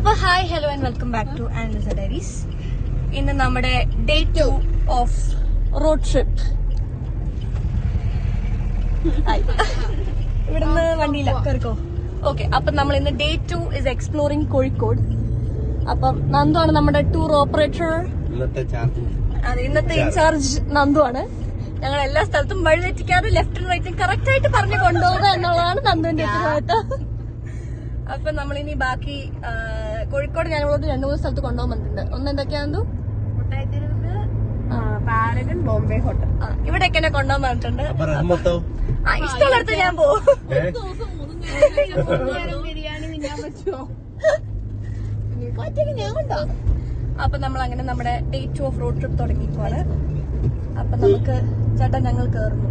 അപ്പോൾ hi hello and welcome back to Andrea's diaries. ഇന്ന് നമ്മുടെ ഡേ 2 ഓഫ് റോഡ് ട്രിപ്പ്. ഇവിടുന്ന് വണ്ടിയില്ല, കയറിക്കോ. ഓക്കെ, അപ്പം നമ്മൾ ഇന്ന് ഡേ 2 ഇസ് എക്സ്പ്ലോറിംഗ് കോഴിക്കോട്. അപ്പം നന്ദു ആണ് നമ്മുടെ ടൂർ ഓപ്പറേറ്റർ. അതെ, ഇന്നത്തെ ഇൻചാർജ് നന്ദു ആണ്. ഞങ്ങൾ എല്ലാ സ്ഥലത്തും വഴി തെറ്റിക്കാതെ ലെഫ്റ്റും റൈറ്റും കറക്റ്റ് ആയിട്ട് പറഞ്ഞു കൊണ്ടുപോകുക എന്നുള്ളതാണ് നന്ദുവിന്റെ ഉത്തരവാദിത്തം. അപ്പൊ നമ്മളിനി ബാക്കി കോഴിക്കോട് ഞങ്ങളോട് 2-3 സ്ഥലത്ത് കൊണ്ടുപോകാൻ പറഞ്ഞിട്ടുണ്ട്. ഒന്ന് എന്തൊക്കെയാണെന്നു പാരഗൺ, ബോംബെ ഹോട്ടൽ, ഇവിടെയൊക്കെ എന്നെ കൊണ്ടുപോകാൻ പറഞ്ഞിട്ടുണ്ട്. ഇഷ്ടമുള്ളടത്ത് ഞാൻ പോകും. അപ്പൊ നമ്മൾ അങ്ങനെ നമ്മുടെ ഡേ 2 ഓഫ് റോഡ് ട്രിപ്പ് തുടങ്ങിയിരിക്കുവാണ്. അപ്പൊ നമുക്ക് ചേട്ടാ ഞങ്ങൾ കേറുന്നു.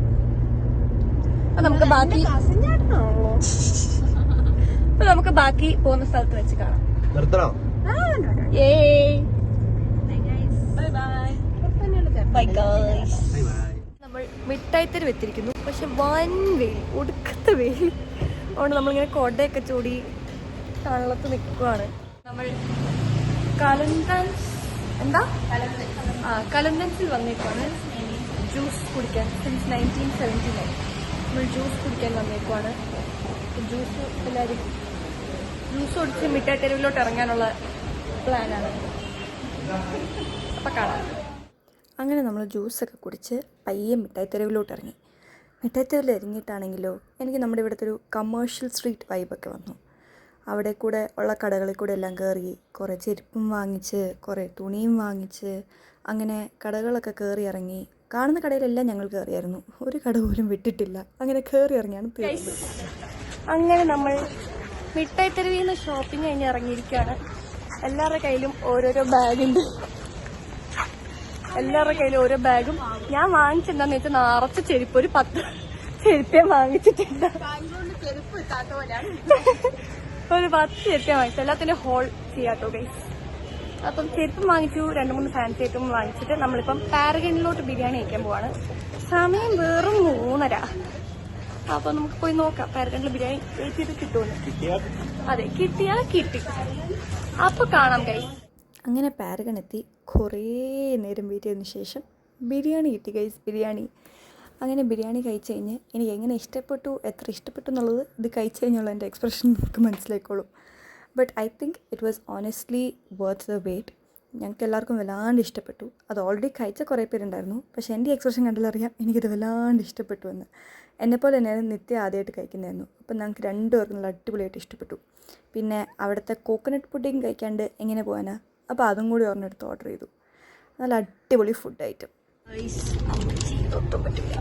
അപ്പൊ നമുക്ക് ബാക്കി പോകുന്ന സ്ഥലത്ത് വെച്ച് കാണാം. നമ്മൾ മിഠായിത്തരം എത്തിയിരിക്കുന്നു. പക്ഷെ വൻ വെയിൽ, ഒടുക്കത്തെ വെയിൽ. അതുകൊണ്ട് നമ്മളിങ്ങനെ കൊടയൊക്കെ ചൂടി തണലത്ത് നിൽക്കുവാണ്. നമ്മൾ കലന്തൻസിൽ വന്നേക്കുവാണ് ജ്യൂസ് കുടിക്കാൻ. സിൻസ് 1979 നമ്മൾ ജ്യൂസ് കുടിക്കാൻ വന്നേക്കുവാണ്. ജ്യൂസ് എല്ലാവരും ജ്യൂസ് കുടിച്ച് മിഠായി തെരുവിലോട്ട് ഇറങ്ങാനുള്ള പ്ലാനാണ്. അപ്പം കാണാം. അങ്ങനെ നമ്മൾ ജ്യൂസൊക്കെ കുടിച്ച് പയ്യെ മിഠായി തെരുവിലോട്ട് ഇറങ്ങി. മിഠായി തെരുവിൽ ഇറങ്ങിയിട്ടാണെങ്കിലോ എനിക്ക് നമ്മുടെ ഇവിടുത്തെ ഒരു കമേഴ്ഷ്യൽ സ്ട്രീറ്റ് വൈബൊക്കെ വന്നു. അവിടെ കൂടെ ഉള്ള കടകളിൽ കൂടെ എല്ലാം കയറി കുറേ ചെരുപ്പും വാങ്ങിച്ച് കുറേ തുണിയും വാങ്ങിച്ച് അങ്ങനെ കടകളൊക്കെ കയറി ഇറങ്ങി. കാണുന്ന കടയിലെല്ലാം ഞങ്ങൾ കയറിയായിരുന്നു, ഒരു കട പോലും വിട്ടിട്ടില്ല. അങ്ങനെ കയറി ഇറങ്ങിയാണ് തീർന്നത്. അങ്ങനെ നമ്മൾ മിഠായി തെരുവിൽ നിന്ന് ഷോപ്പിംഗ് കഴിഞ്ഞ് ഇറങ്ങിയിരിക്കുകയാണ്. എല്ലാവരുടെ കയ്യിലും ഓരോരോ ബാഗുണ്ട്. എല്ലാവരുടെ കയ്യിലും ഓരോ ബാഗും. ഞാൻ വാങ്ങിച്ചെന്താന്ന് വെച്ചാൽ നിറച്ച് ചെരുപ്പ്, ഒരു 10 ചെരുപ്പേ വാങ്ങിച്ചിട്ടുണ്ട്. ഒരു 10 ചെരുപ്പേ വാങ്ങിച്ചു. എല്ലാത്തിനും ഹോൾ ചെയ്യാട്ടോ ഗൈസ്. അപ്പം ചെരുപ്പം വാങ്ങിച്ചു, 2-3 ഫാൻസി ഐറ്റം വാങ്ങിച്ചിട്ട് നമ്മളിപ്പം പാരഗണിലോട്ട് ബിരിയാണി കഴിക്കാൻ പോവാണ്. സമയം വെറും 3:30. അപ്പൊ നമുക്ക് പോയി നോക്കാം പാരഗണിൽ ബിരിയാണി കഴിച്ചിട്ട് കിട്ടുമെന്ന്. അതെ, കിട്ടിയാൽ കിട്ടി. അപ്പൊ കാണാം ഗൈസ്. അങ്ങനെ പാരഗൺ എത്തി. കുറേ നേരം വെയിറ്റ് ചെയ്തതിന് ശേഷം ബിരിയാണി കിട്ടി ഗൈസ്. ബിരിയാണി അങ്ങനെ ബിരിയാണി കഴിച്ച് കഴിഞ്ഞ് എനിക്ക് എങ്ങനെ ഇഷ്ടപ്പെട്ടു, എത്ര ഇഷ്ടപ്പെട്ടു എന്നുള്ളത് ഇത് കഴിച്ച് കഴിഞ്ഞുള്ള എൻ്റെ എക്സ്പ്രഷൻ നമുക്ക് മനസ്സിലായിക്കോളും. But I think it was honestly worth the wait. ഞങ്ങൾക്ക് എല്ലാവർക്കും വല്ലാണ്ട് ഇഷ്ടപ്പെട്ടു. അത് ഓൾറെഡി കഴിച്ച കുറേ പേരുണ്ടായിരുന്നു. പക്ഷേ എൻ്റെ എക്സ്പ്രഷൻ കണ്ടാലറിയാം എനിക്കിത് വല്ലാണ്ട് ഇഷ്ടപ്പെട്ടു എന്ന്. എന്നെപ്പോലെ തന്നെ നിത്യം ആദ്യമായിട്ട് കഴിക്കുന്നതായിരുന്നു. അപ്പം ഞങ്ങൾക്ക് 2 പേർക്കും നല്ല അടിപൊളിയായിട്ട് ഇഷ്ടപ്പെട്ടു. പിന്നെ അവിടുത്തെ കോക്കനട്ട് പുഡിങ് കഴിക്കാണ്ട് എങ്ങനെ പോകാനാ, അപ്പോൾ അതും കൂടി ഒരെണ്ണെടുത്ത് ഓർഡർ ചെയ്തു. നല്ല അടിപൊളി ഫുഡ് ഐറ്റം. ഒട്ടും പറ്റില്ല.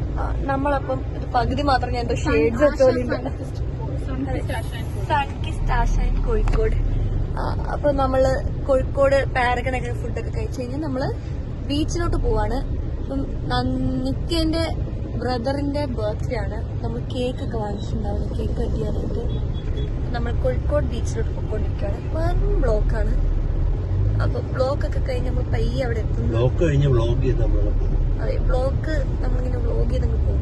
നമ്മളപ്പം ഇത് പകുതി മാത്രം ഞാൻ എന്തോ ഷെയ്ഡ്സ് ഒക്കെ കോഴിക്കോട്. അപ്പൊ നമ്മള് കോഴിക്കോട് പാരഗണൊക്കെ ഫുഡൊക്കെ കഴിച്ച് കഴിഞ്ഞാൽ നമ്മള് ബീച്ചിലോട്ട് പോവാണ്. അപ്പം നിത്യന്റെ ബ്രദറിന്റെ ബർത്ത്ഡേ ആണ്. നമ്മൾ കേക്ക് ഒക്കെ വാങ്ങിച്ചിട്ടുണ്ടാവുന്നു, കേക്ക് കട്ട് ചെയ്യാനായിട്ട്. നമ്മൾ കോഴിക്കോട് ബീച്ചിലോട്ട് പോയിക്കൊണ്ടിരിക്കുകയാണ്. വൻ ബ്ലോക്കാണ്. അപ്പൊ ബ്ലോക്ക് ഒക്കെ കഴിഞ്ഞ് നമ്മൾ പയ്യെ അവിടെ എത്തുന്നു. അതെ, ബ്ലോക്ക് നമ്മളിങ്ങനെ വ്ലോഗ് ചെയ്ത് നമ്മൾ പോകും.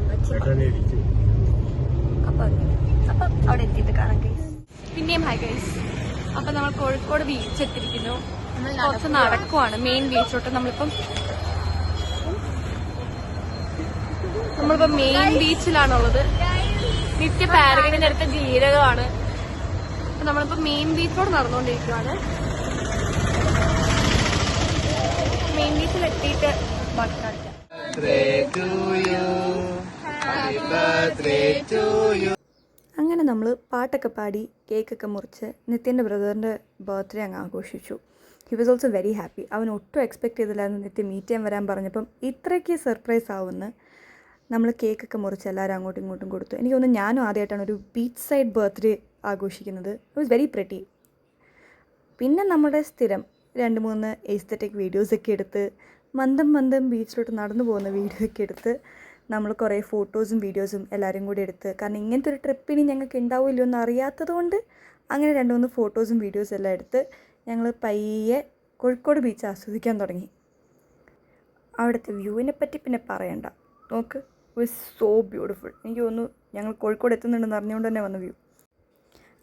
അപ്പൊ അങ്ങനെ അപ്പൊ അവിടെ എത്തിയിട്ട് കാണാം ഗൈസ്. പിന്നെയും ഹായ് ഗൈസ്. അപ്പൊ നമ്മൾ കോഴിക്കോട് ബീച്ച് എത്തിയിരിക്കുന്നു. കുറച്ച് നടക്കുവാണ് മെയിൻ ബീച്ചിലോട്ട്. നമ്മളിപ്പം മെയിൻ ബീച്ചിലാണുള്ളത്. നിത്യ പാരഗണിന്റെ അടുത്ത ജീരകമാണ്. അപ്പൊ നമ്മളിപ്പോ മെയിൻ ബീച്ചിലോട്ട് നടന്നുകൊണ്ടിരിക്കുകയാണ്. മെയിൻ ബീച്ചിൽ എത്തിയിട്ട് ബാക്കി കാണിക്കാം. അങ്ങനെ നമ്മൾ പാട്ടൊക്കെ പാടി കേക്കൊക്കെ മുറിച്ച് നിത്യൻ്റെ ബ്രദറിൻ്റെ ബർത്ത്ഡേ അങ്ങ് ആഘോഷിച്ചു. He was also very happy. അവൻ ഒട്ടും എക്സ്പെക്ട് ചെയ്തില്ലായിരുന്നു നിത്യ മീറ്റ് ചെയ്യാൻ വരാൻ പറഞ്ഞപ്പം ഇത്രയ്ക്ക് സർപ്രൈസ് ആവുമെന്ന്. നമ്മൾ കേക്കൊക്കെ മുറിച്ച് എല്ലാവരും അങ്ങോട്ടും ഇങ്ങോട്ടും കൊടുത്തു. എനിക്ക് തോന്നുന്നു ഞാനും ആദ്യമായിട്ടാണ് ഒരു ബീച്ച് സൈഡ് ബർത്ത്ഡേ ആഘോഷിക്കുന്നത്. It was very pretty. പിന്നെ നമ്മുടെ സ്ഥിരം 2-3 എസ്തെറ്റിക് വീഡിയോസൊക്കെ എടുത്ത് മന്ദം ബീച്ചിലോട്ട് നടന്നു പോകുന്ന വീഡിയോ ഒക്കെ എടുത്ത് നമ്മൾ കുറേ ഫോട്ടോസും വീഡിയോസും എല്ലാവരും കൂടി എടുത്ത്, കാരണം ഇങ്ങനത്തെ ഒരു ട്രിപ്പിന് ഞങ്ങൾക്ക് ഉണ്ടാവില്ലോ എന്ന് അറിയാത്തത് കൊണ്ട് അങ്ങനെ 2-3 ഫോട്ടോസും വീഡിയോസും എല്ലാം എടുത്ത് ഞങ്ങൾ പയ്യെ കോഴിക്കോട് ബീച്ച് ആസ്വദിക്കാൻ തുടങ്ങി. അവിടുത്തെ വ്യൂവിനെ പറ്റി പിന്നെ പറയണ്ട. നോക്ക്, ഇറ്റ് വാസ് സോ ബ്യൂട്ടിഫുൾ. എനിക്ക് തോന്നുന്നു ഞങ്ങൾ കോഴിക്കോട് എത്തുന്നുണ്ടെന്ന് അറിഞ്ഞുകൊണ്ട് തന്നെ വന്ന വ്യൂ.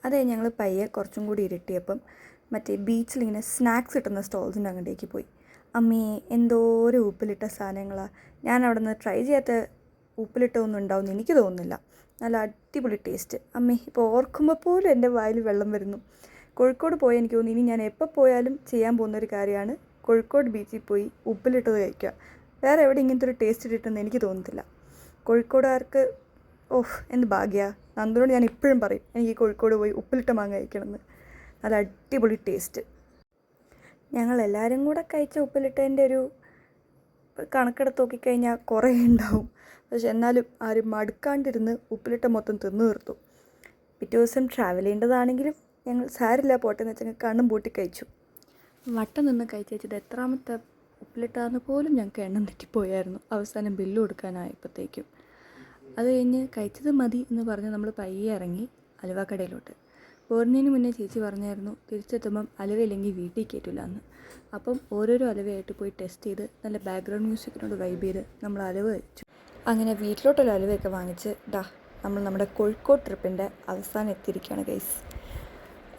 അതെ, ഞങ്ങൾ പയ്യെ കുറച്ചും കൂടി ഇരുട്ടിയപ്പം മറ്റേ ബീച്ചിലിങ്ങനെ സ്നാക്സ് കിട്ടുന്ന സ്റ്റോൾസിൻ്റെ അങ്ങോട്ടേക്ക് പോയി. അമ്മേ എന്തോരം ഉപ്പിലിട്ട സാധനങ്ങളാണ്. ഞാൻ അവിടെ നിന്ന് ട്രൈ ചെയ്യാത്ത ഉപ്പിലിട്ടൊന്നും ഉണ്ടാവുമെന്ന് എനിക്ക് തോന്നുന്നില്ല. നല്ല അടിപൊളി ടേസ്റ്റ്. അമ്മേ ഇപ്പോൾ ഓർക്കുമ്പോൾ പോലും എൻ്റെ വായിൽ വെള്ളം വരുന്നു. കോഴിക്കോട് പോയി എനിക്ക് തോന്നുന്നു ഇനി ഞാൻ എപ്പോൾ പോയാലും ചെയ്യാൻ പോകുന്നൊരു കാര്യമാണ് കോഴിക്കോട് ബീച്ചിൽ പോയി ഉപ്പിലിട്ടത് കഴിക്കുക. വേറെ എവിടെ ഇങ്ങനത്തെ ഒരു ടേസ്റ്റ് കിട്ടുമെന്ന് എനിക്ക് തോന്നുന്നില്ല. കോഴിക്കോടുകാർക്ക് എന്ത് ഭാഗ്യമാണ്. നന്ദനോട് ഞാൻ ഇപ്പോഴും പറയും എനിക്ക് കോഴിക്കോട് പോയി ഉപ്പിലിട്ട മാങ്ങ കഴിക്കണമെന്ന്. നല്ല അടിപൊളി ടേസ്റ്റ്. ഞങ്ങളെല്ലാവരും കൂടെ കഴിച്ച ഉപ്പിലിട്ടതിൻ്റെ ഒരു കണക്കെടുത്ത് നോക്കിക്കഴിഞ്ഞാൽ കുറേ ഉണ്ടാവും. പക്ഷെ എന്നാലും ആരും മടുക്കാണ്ടിരുന്ന് ഉപ്പിലിട്ട മൊത്തം തിന്നു തീർത്തു. പിറ്റേ ദിവസം ട്രാവൽ ചെയ്യേണ്ടതാണെങ്കിലും ഞങ്ങൾ സാരില്ല പോട്ടെന്ന് വെച്ചാൽ കണ്ണും പൂട്ടി കഴിച്ചു. വട്ടം നിന്ന് കഴിച്ചത് എത്രാമത്തെ ഉപ്പിലിട്ടാന്ന് പോലും ഞങ്ങൾക്ക് എണ്ണം തെറ്റിപ്പോയായിരുന്നു അവസാനം ബില്ല് കൊടുക്കാനായപ്പോഴത്തേക്കും. അത് കഴിഞ്ഞ് കഴിച്ചത് മതി എന്ന് പറഞ്ഞ് നമ്മൾ പയ്യെ ഇറങ്ങി അലുവ കടയിലോട്ട്. പോരുന്നതിന് മുന്നേ ചേച്ചി പറഞ്ഞായിരുന്നു തിരിച്ചെത്തുമ്പം അലുവയില്ലെങ്കിൽ വീട്ടിൽ കയറ്റില്ല എന്ന്. അപ്പം ഓരോരോ അലുവയായിട്ട് പോയി ടെസ്റ്റ് ചെയ്ത് നല്ല ബാക്ക്ഗ്രൗണ്ട് മ്യൂസിക്കിനോട് വൈബ് ചെയ്ത് നമ്മൾ അലുവ കഴിച്ചു. അങ്ങനെ വീട്ടിലോട്ടുള്ള അലുവയൊക്കെ വാങ്ങിച്ച് നമ്മൾ നമ്മുടെ കോഴിക്കോട് ട്രിപ്പിൻ്റെ അവസാനം എത്തിയിരിക്കുകയാണ് ഗൈസ്.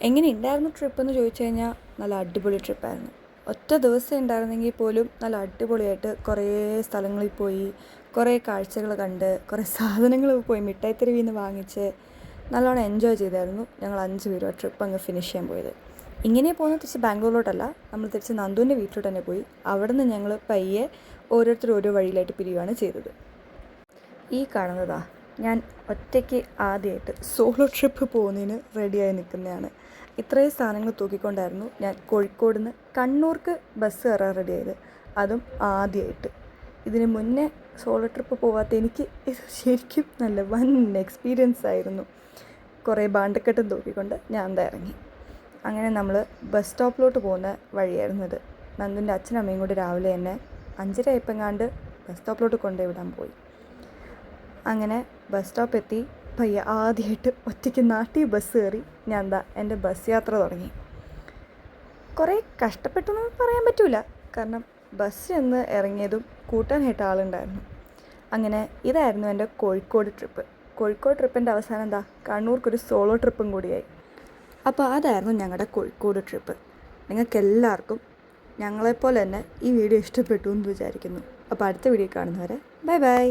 എങ്ങനെ ഉണ്ടായിരുന്നു ട്രിപ്പ് എന്ന് ചോദിച്ചു കഴിഞ്ഞാൽ നല്ല അടിപൊളി ട്രിപ്പായിരുന്നു. ഒറ്റ ദിവസം ഉണ്ടായിരുന്നെങ്കിൽ പോലും നല്ല അടിപൊളിയായിട്ട് കുറേ സ്ഥലങ്ങളിൽ പോയി, കുറേ കാഴ്ചകൾ കണ്ട്, കുറേ സാധനങ്ങൾ പോയി മിഠായിത്തെരുവിൽ നിന്ന് വാങ്ങിച്ച് നല്ലോണം എൻജോയ് ചെയ്തായിരുന്നു ഞങ്ങൾ 5 പേരും ആ ട്രിപ്പ് അങ്ങ് ഫിനിഷ് ചെയ്യാൻ പോയത്. ഇങ്ങനെ പോകുന്നത് തിരിച്ച് ബാംഗ്ലൂരിലോട്ടല്ല, നമ്മൾ തിരിച്ച് നന്ദുവിൻ്റെ വീട്ടിലോട്ട് തന്നെ പോയി. അവിടെ നിന്ന് ഞങ്ങൾ പയ്യെ ഓരോരുത്തർ ഓരോ വഴിയിലായിട്ട് പിരിയുകയാണ് ചെയ്തത്. ഈ കാണുന്നതാ ഞാൻ ഒറ്റയ്ക്ക് ആദ്യമായിട്ട് സോളോ ട്രിപ്പ് പോകുന്നതിന് റെഡിയായി നിൽക്കുന്നതാണ്. ഇത്രയും സാധനങ്ങൾ തൂക്കിക്കൊണ്ടായിരുന്നു ഞാൻ കോഴിക്കോട് നിന്ന് കണ്ണൂർക്ക് ബസ് കയറാൻ റെഡിയായത്, അതും ആദ്യമായിട്ട്. ഇതിന് മുന്നേ സോളോ ട്രിപ്പ് പോവാത്ത എനിക്ക് ഇത് ശരിക്കും നല്ല വൻ എക്സ്പീരിയൻസ് ആയിരുന്നു. കുറേ ബാണ്ടക്കെട്ടും തൂക്കിക്കൊണ്ട് ഞാൻ എന്താ ഇറങ്ങി. അങ്ങനെ നമ്മൾ ബസ് സ്റ്റോപ്പിലോട്ട് പോകുന്ന വഴിയായിരുന്നു ഇത്. നന്ദുൻ്റെ അച്ഛനും അമ്മയും കൂടി രാവിലെ തന്നെ 5:30 ആയപ്പോഴെങ്ങാണ്ട് ബസ് സ്റ്റോപ്പിലോട്ട് കൊണ്ടുപോയി വിടാൻ പോയി. അങ്ങനെ ബസ് സ്റ്റോപ്പ് എത്തി പയ്യെ ആദ്യമായിട്ട് ഒറ്റയ്ക്ക് നാട്ടിൽ ബസ് കയറി ഞാൻ എൻ്റെ ബസ് യാത്ര തുടങ്ങി. കുറേ കഷ്ടപ്പെട്ടെന്ന് പറയാൻ പറ്റില്ല, കാരണം ബസ് എന്ന് ഇറങ്ങിയതും കൂട്ടാനായിട്ട് ആളുണ്ടായിരുന്നു. അങ്ങനെ ഇതായിരുന്നു എൻ്റെ കോഴിക്കോട് ട്രിപ്പ്. കോഴിക്കോട് ട്രിപ്പിൻ്റെ അവസാനം കണ്ണൂർക്കൊരു സോളോ ട്രിപ്പും കൂടിയായി. അപ്പോൾ അതായിരുന്നു ഞങ്ങളുടെ കോഴിക്കോട് ട്രിപ്പ്. നിങ്ങൾക്കെല്ലാവർക്കും ഞങ്ങളെപ്പോലെ തന്നെ ഈ വീഡിയോ ഇഷ്ടപ്പെട്ടു എന്ന് വിചാരിക്കുന്നു. അപ്പോൾ അടുത്ത വീഡിയോ കാണുന്നവരെ ബൈ ബൈ.